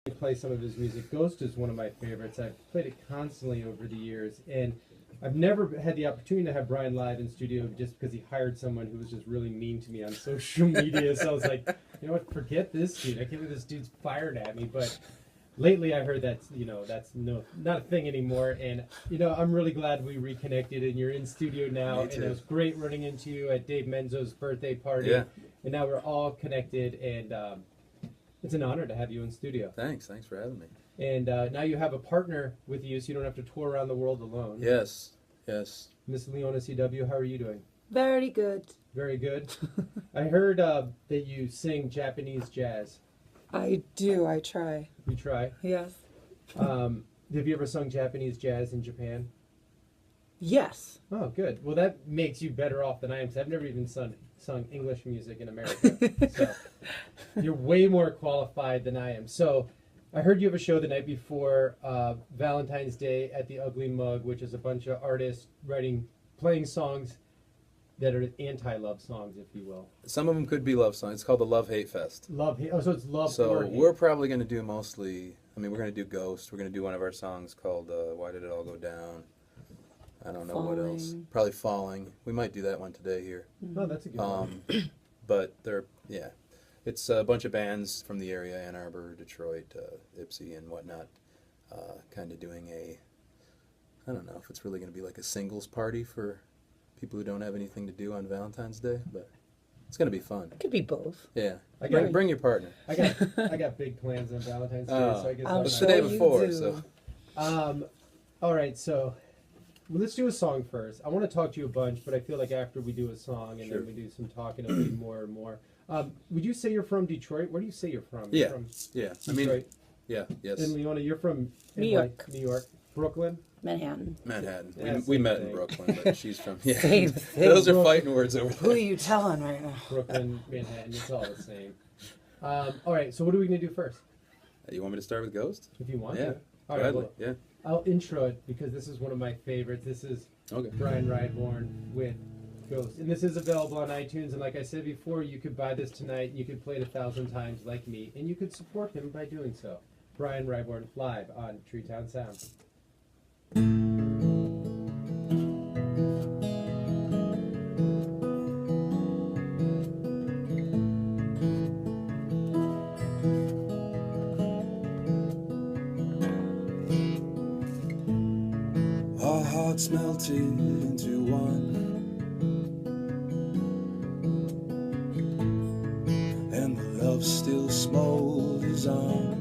play some of his music. Ghost is one of my favorites. I've played it constantly over the years, and I've never had the opportunity to have Brian live in studio just because he hired someone who was just really mean to me on social media. So I was like, you know what, forget this dude. I can't believe this dude's fired at me. But lately I heard that's not a thing anymore. And I'm really glad we reconnected and you're in studio now. And it was great running into you at Dave Menzo's birthday party. Yeah. And now we're all connected, and it's an honor to have you in studio. Thanks for having me. And now you have a partner with you, so you don't have to tour around the world alone. Yes. Miss Leona CW, how are you doing? Very good. Very good. I heard that you sing Japanese jazz. I do. I try. You try? Yes. Have you ever sung Japanese jazz in Japan? Yes. Oh, good. Well, that makes you better off than I am, because I've never even sung English music in America. So you're way more qualified than I am. So I heard you have a show the night before Valentine's Day at the Ugly Mug, which is a bunch of artists playing songs that are anti-love songs, if you will. Some of them could be love songs. It's called the Love-Hate Fest. Love-hate. Oh, so it's love So or hate. we're probably going to do mostly, we're going to do Ghost. We're going to do one of our songs called Why Did It All Go Down? I don't know what else. Probably Falling. We might do that one today here. Oh, that's a good one. But it's a bunch of bands from the area, Ann Arbor, Detroit, Ypsi, and whatnot, kind of doing I don't know if it's really going to be like a singles party for people who don't have anything to do on Valentine's Day, but it's going to be fun. It could be both. Yeah. Bring your partner. I got big plans on Valentine's Day, so I guess I'm It's sure the day you before, do. so. All right, so let's do a song first. I want to talk to you a bunch, but I feel like after we do a song and then we do some talking, it'll be more and more. Would you say you're from Detroit? Where do you say you're from? Yeah. You're from Yeah. Detroit. Yes. And Leona, you're from New York. New York. Brooklyn? Manhattan. Manhattan. Yeah, We same met thing. in Brooklyn, but she's from Same thing. Those are fighting words over Who are there. you telling right now? Brooklyn, Manhattan, it's all the same. All right, so what are we going to do first? You want me to start with Ghost? If you want Yeah. to. All right, Gladly. well, Yeah. I'll intro it because this is one of my favorites. This is Okay. Brian Rydborn with Ghost. And this is available on iTunes. And like I said before, you could buy this tonight. You could play it 1,000 times like me. And you could support him by doing so. Brian Rydborn live on Treetown Sound. Our hearts melted into one, and the love still smolders on.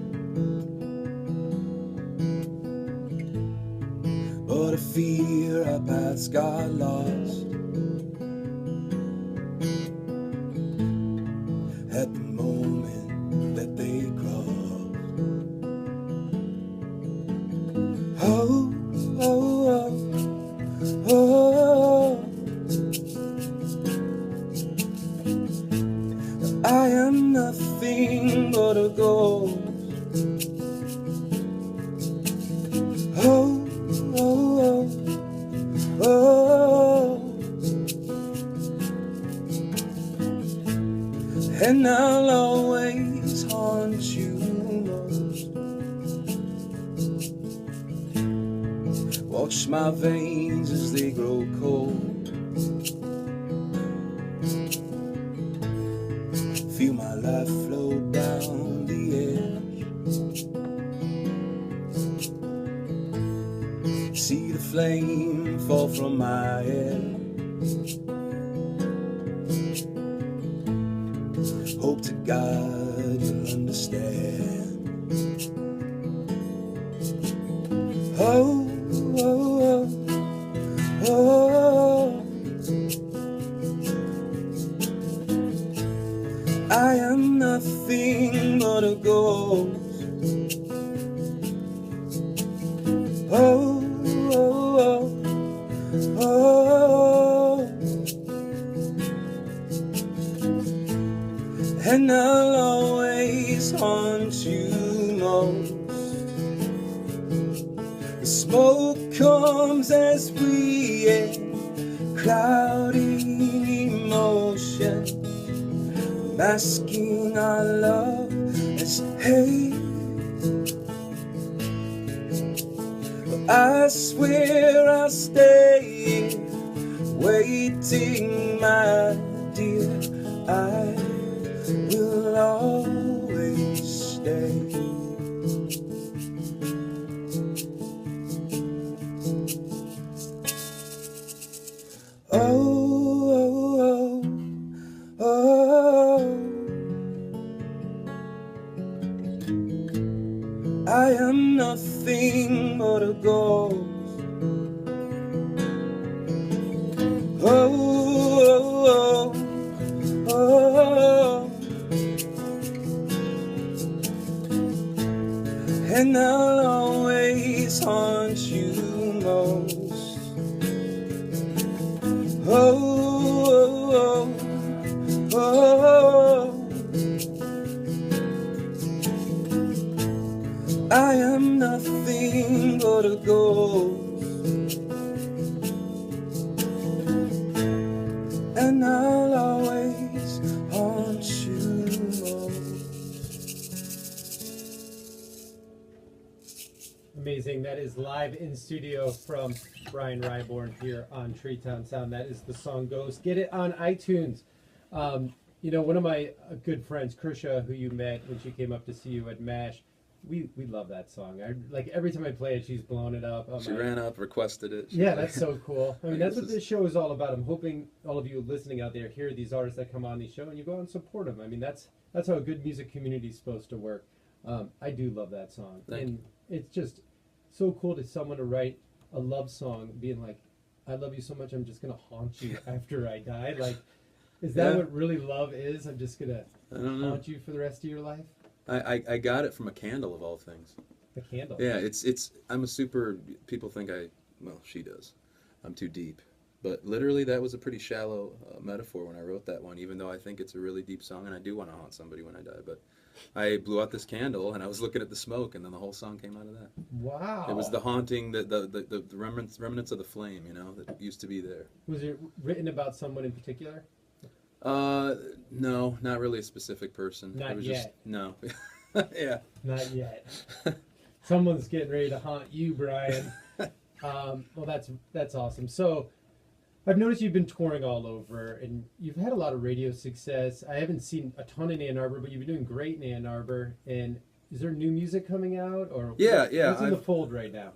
But I fear our paths got lost at the moment that they crossed. Oh, oh, oh, oh. I am nothing but a ghost. Oh, oh, oh, oh. And I'll always haunt you most. Watch my veins as they grow cold. Feel my life flow down the edge. See the flame fall from my head. Hope to God you'll understand. Oh, oh, oh, oh. I am nothing but a ghost. Oh, oh, oh, oh. And I'll always haunt you most. The smoke comes as we end, clouding emotion, masking our love as hate. That's where I'll stay, waiting, my dear. I will always stay. Oh, oh, oh, I am nothing but a ghost. Oh, oh, oh, and I'll always haunt you most. Oh, oh, oh, I am nothing but a ghost, and I'll always haunt you most. Amazing. That is live in studio from Brian Ryborn here on Treetown Sound. That is the song Ghost. Get it on iTunes. You know, one of my good friends, Krisha, who you met when she came up to see you at MASH, we love that song. Like every time I play it, she's blowing it up. She ran up, requested it. Yeah, that's so cool. I mean, that's what this show is all about. I'm hoping all of you listening out there hear these artists that come on the show and you go out and support them. I mean, that's how a good music community is supposed to work. I do love that song. And it's just so cool to someone to write a love song being like, I love you so much, I'm just going to haunt you after I die. Like, is that what really love is? I'm just going to haunt you for the rest of your life? I got it from a candle of all things. A candle? Yeah, I'm a super, people think she does. I'm too deep. But literally that was a pretty shallow metaphor when I wrote that one, even though I think it's a really deep song and I do want to haunt somebody when I die. But I blew out this candle and I was looking at the smoke and then the whole song came out of that. Wow. It was the haunting, the remnants of the flame, you know, that used to be there. Was it written about someone in particular? No, not really a specific person. Not it was yet. Just, no. Yeah. Not yet. Someone's getting ready to haunt you, Brian. Well, that's awesome. So I've noticed you've been touring all over, and you've had a lot of radio success. I haven't seen a ton in Ann Arbor, but you've been doing great in Ann Arbor. And is there new music coming out, or what's in the fold right now?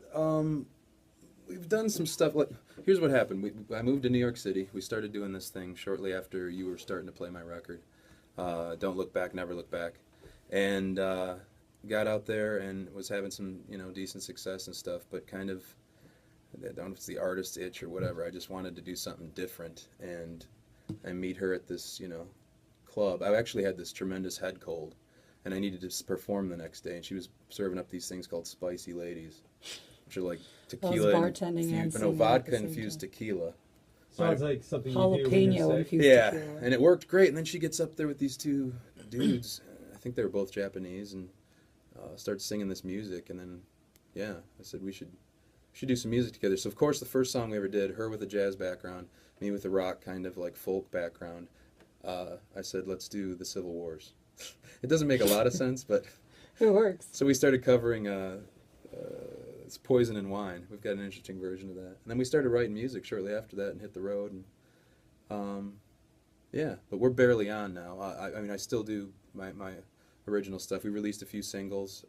We've done some stuff. Here's what happened. I moved to New York City. We started doing this thing shortly after you were starting to play my record, Don't Look Back, Never Look Back, and got out there and was having some decent success and stuff, but kind of, I don't know if it's the artist itch or whatever. I just wanted to do something different, and I meet her at this club. I actually had this tremendous head cold, and I needed to perform the next day, and she was serving up these things called spicy ladies, which are like tequila vodka infused tequila. Sounds like something jalapeno infused tequila. Tequila. And it worked great. And then she gets up there with these two dudes. I think they were both Japanese, and starts singing this music. And then, I said we should do some music together. So of course, the first song we ever did, her with a jazz background, me with a rock kind of like folk background. I said, let's do the Civil Wars. It doesn't make a lot of sense, but it works. So we started covering it's Poison and Wine. We've got an interesting version of that. And then we started writing music shortly after that and hit the road. And but we're barely on now. I mean, I still do my original stuff. We released a few singles.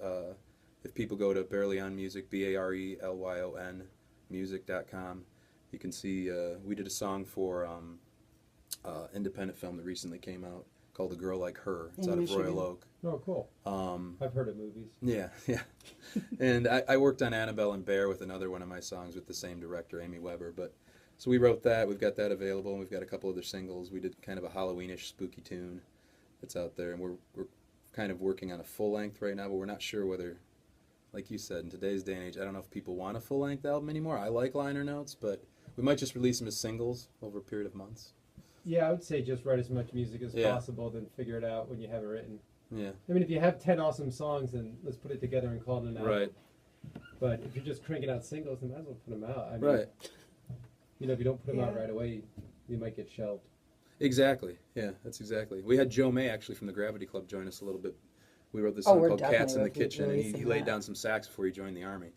If people go to Barelyon Music, Barelyon music.com, you can see we did a song for independent film that recently came out called A Girl Like Her. It's out of Royal Oak. Oh, cool. I've heard of movies. Yeah. And I worked on Annabelle and Bear with another one of my songs with the same director, Amy Weber. So we wrote that. We've got that available, and we've got a couple other singles. We did kind of a Halloweenish spooky tune that's out there, and we're kind of working on a full length right now, but we're not sure whether, like you said, in today's day and age, I don't know if people want a full length album anymore. I like liner notes, but we might just release them as singles over a period of months. Yeah, I would say just write as much music as possible, then figure it out when you have it written. Yeah. I mean, if you have 10 awesome songs, then let's put it together and call it an album. Right. But if you're just cranking out singles, then might as well put them out. I mean, right. If you don't put them out right away, you might get shelved. Exactly. Yeah, that's exactly. We had Joe May, actually, from the Gravity Club join us a little bit. We wrote this song called Cats in the Kitchen, and he laid down some sax before he joined the Army.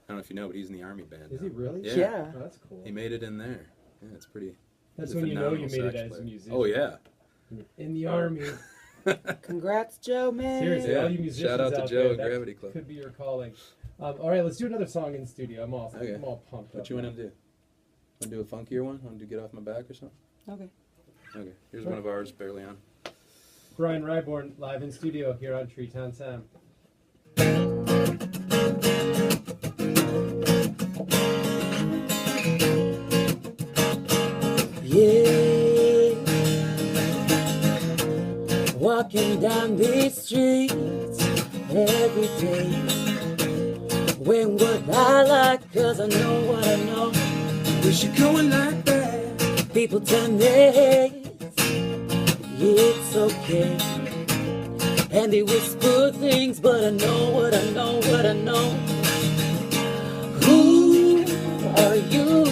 don't know if you know, but he's in the Army band. Is now. he really? Yeah. Oh, that's cool. He made it in there. Yeah, it's pretty. That's he's a when you know you phenomenal made it sax as a player. musician. Oh yeah. In the Army. Congrats, Joe, man. Seriously, Yeah. all you musicians Shout out to out Joe there, at that Gravity Club. could be your calling. All right, let's do another song in the studio. I'm all Okay. pumped up. What you want to do? Want to do a funkier one? Want to Get Off My Back or something? Okay. Okay. Here's one of ours, Barelyon. Brian Ryborn live in studio here on Treetown Sound. Yeah, walking down these streets every day. When would I like? 'Cause I know what I know. Wish you going like that. People turn their heads, it's okay. And they whisper things, but I know what I know, what I know. Who are you?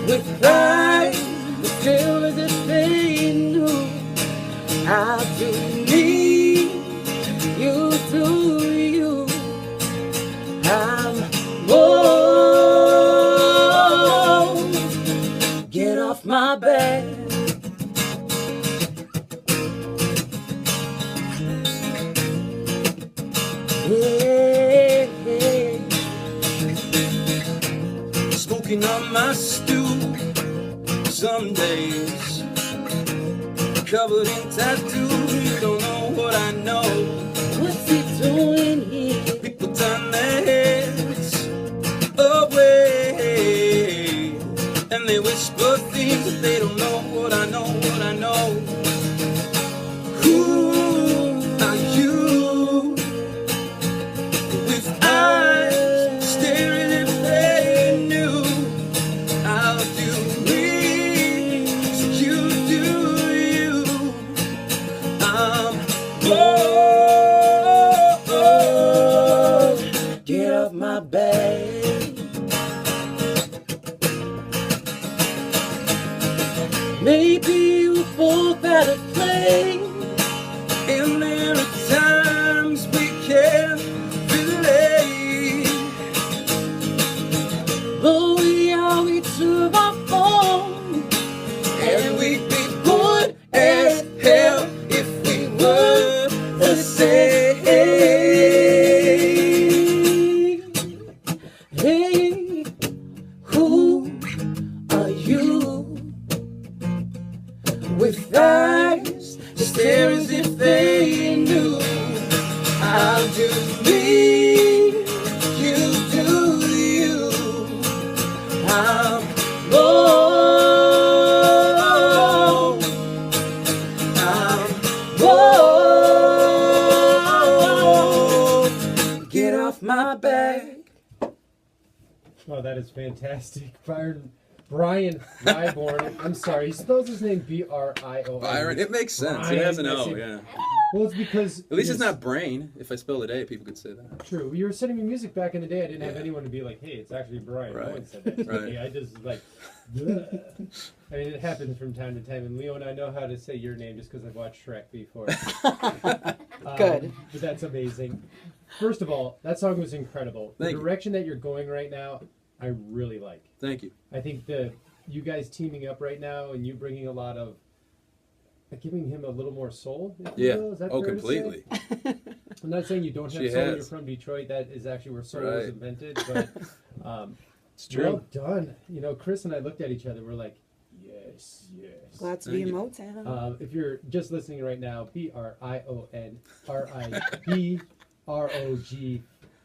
With pride, but still as if they knew. I'll do me, you do you. I'm bold. Get off my back. Yeah, yeah. Smoking on my stew some days. Covered in tattoos, you don't know what I know. What's he doing here? People turn their heads away, and they whisper things that they don't know what I know, what I know. Who are you? With eyes staring if they knew. I'll do me, so you do you. I'm bold. Get off my back. Maybe we both had a play. And there are times we can't relate. But we are each of our own. And we'd be good as hell if we were the same. Hey, who are you? With eyes Just stare as if they knew. I'll do me, you do you. I'm bold. I'm bold. Get off my back. Oh, that is fantastic. Brian Ryborn. I'm sorry, he spells his name B-R-I-O-N. Byron. It makes sense. It Brian, has an I O. see. Yeah. Well, it's because... At least it's not brain. If I spelled it A, people could say that. True. You were sending me music back in the day. I didn't have Yeah. anyone to be like, hey, it's actually Brian. No Right. one said that to Right. me. I just was like... "Bleh." I mean, it happens from time to time. And Leo and I know how to say your name just because I've watched Shrek before. Good. But that's amazing. First of all, that song was incredible. The Thank you. direction that you're going right now, I really like. Thank you. I think you guys teaming up right now and you bringing a lot of giving him a little more soul. If you Yeah. will. Is that Oh, fair to say? completely. I'm not saying you don't have She soul. You're has. from Detroit. That is actually where soul was Right. invented. But It's true. well done. You know, Chris and I looked at each other. We're like, yes, yes. Glad to be in Thank you. Motown. If you're just listening right now, BRIONRIBROG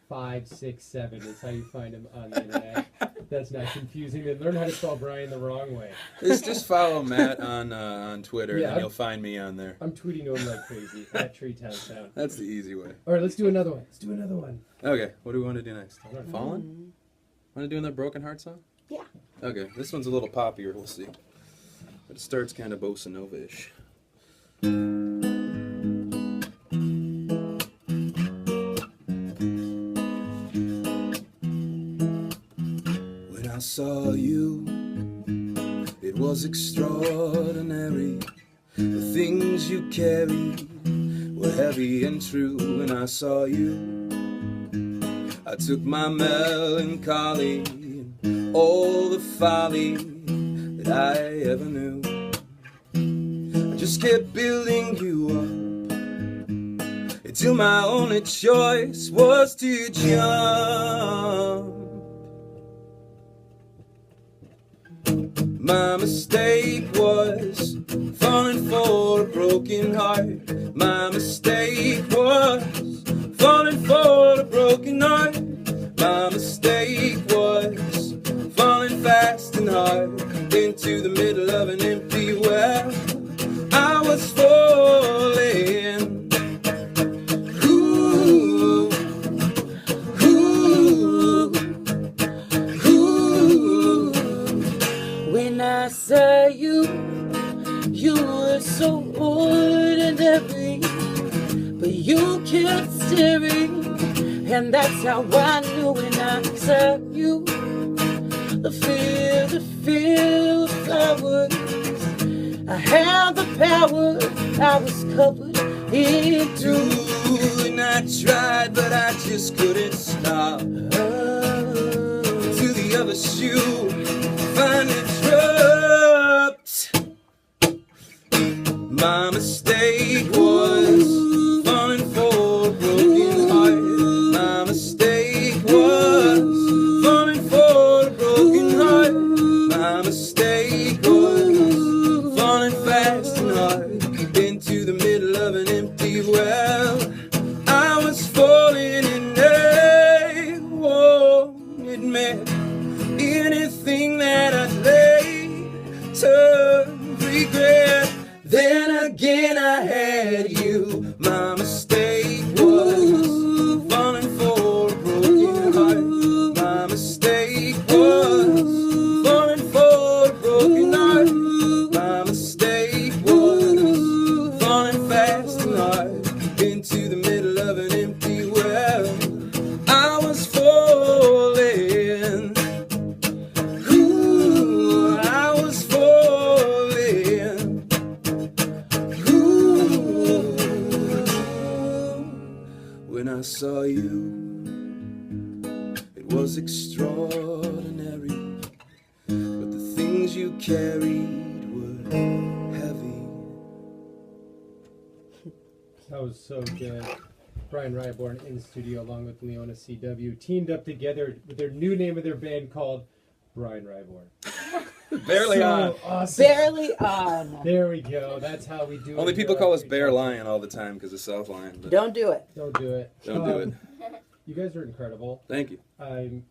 567 is how you find him on the internet. That's not confusing. Then learn how to spell Brian the wrong way. Just follow Matt on Twitter, Yeah, and I'm- you'll find me on there. I'm tweeting to him like crazy at Treetown Sound. That's the easy way. All right, let's do another one. Let's do another one. Okay, what do we want to do next? I don't know. Fallen? Want to do another Broken Heart song? Yeah. Okay, this one's a little poppier, we'll see. But it starts kind of bossa nova-ish. When I saw you, it was extraordinary. The things you carried were heavy and true. When I saw you, I took my melancholy and all the folly that I ever knew. I just kept building you up until my only choice was to jump. My mistake was falling for a broken heart. My mistake was falling for a broken heart. My mistake was falling fast and hard into the middle of an empty well. I was falling. Ooh, ooh, ooh. When I saw you, you were so ordinary, but you kept staring, and that's how I knew when I saw you. The fear of flowers. I had the power, I was covered in dew. And I tried, but I just couldn't stop. To the other shoe, finally dropped. My mistake was falling for a broken heart. My mistake was falling for a broken heart. My mistake was falling fast and hard into the middle of an empty well. I was falling and I won't admit anything that I'd later regret. Then again I had you. My mistake was falling for a broken heart. My mistake was falling for a broken heart. My mistake was falling fast and hard into the middle of an empty well. I was falling. Ooh, I was falling. Ooh, when I saw you, it was extraordinary, but the things you carried were heavy. That was so good. Brian Ryborn in the studio along with Leona CW teamed up together with their new name of their band called Brian Ryborn. Barely So on. awesome. Barely on. There we go. That's how we do it. Only people here call at us Bear Lion all the time because of South Lion. But Don't do it. Don't do it. don't do it. You guys are incredible. Thank you. I'm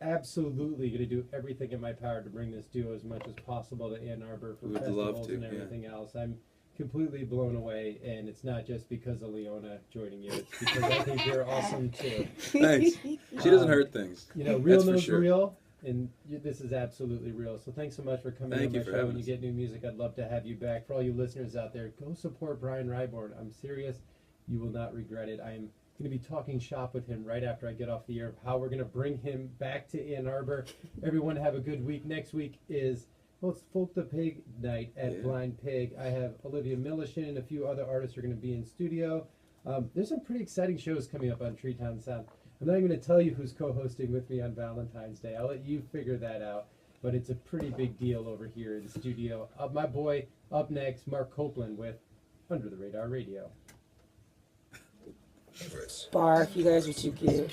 absolutely going to do everything in my power to bring this duo as much as possible to Ann Arbor for We'd love festivals to, and yeah. everything else. I'm completely blown away, and it's not just because of Leona joining you. It's because I think you're awesome too. Thanks. She doesn't hurt things. You know, real That's for knows sure. real, and this is absolutely real. So thanks so much for coming Thank on you my for show. having When you us. get new music, I'd love to have you back. For all you listeners out there, go support Brian Ryborn. I'm serious. You will not regret it. I'm going to be talking shop with him right after I get off the air of how we're going to bring him back to Ann Arbor. Everyone have a good week. Next week is, well, it's Folk the Pig night at Yeah. Blind Pig. I have Olivia Millichin and a few other artists are going to be in studio. There's some pretty exciting shows coming up on Treetown Sound. I'm not even going to tell you who's co-hosting with me on Valentine's Day. I'll let you figure that out. But it's a pretty big deal over here in the studio. My boy, up next, Mark Copeland with Under the Radar Radio. Bark, you guys are too cute.